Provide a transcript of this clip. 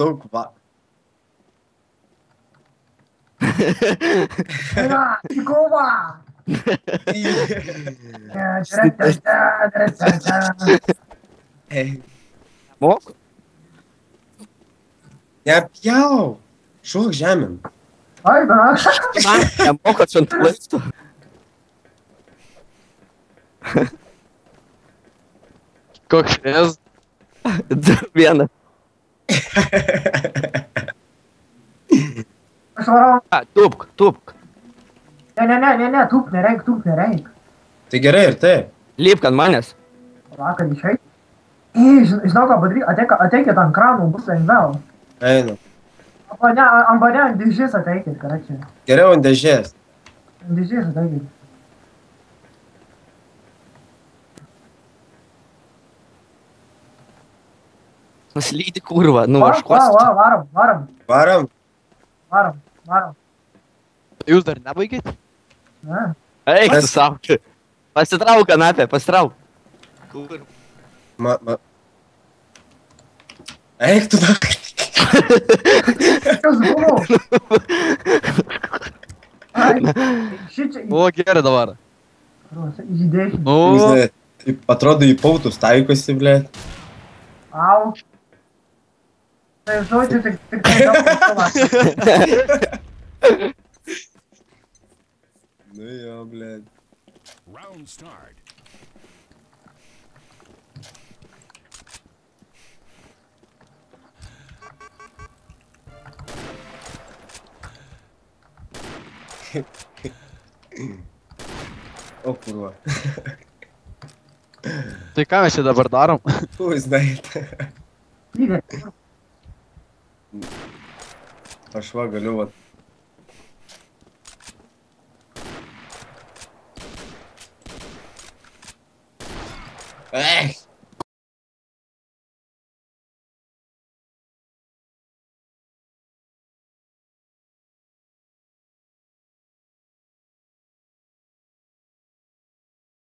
Daug va. Kova! Moku? Nepjauk. Šok žemėn. Ai, na. Nemoku atsvent laistų. Koks šės? Vieną. Aš varau. Tupk. Ne, tūp nereik. Tai gerai ir taip. Lipk ant manęs. Vakar išeit. Žinau, ką padaryk, ateikit ant kranų, bus lengviau. Einu. Ant mane ant dėžės ateikit, karačiai. Geriau ant dėžės. Ant dėžės ateikit. Slydi kurva, nu aš Varom. Varam. Jūs dar nebaigėt? Ne. Eik, tu savo. Pasitrauk kanapę, pasitrauk. Kur? Eik tu dar. Kas buvo? Šičia O, gerai dabar. įdėkit. O, Atrodo į pautus taikosi, blėt. Au. Tai žodžiu, tik daug. Nu jo, blėt. Round start. O kurva. tai ką mes čia dabar darom? Who is that? Aš va galiu va.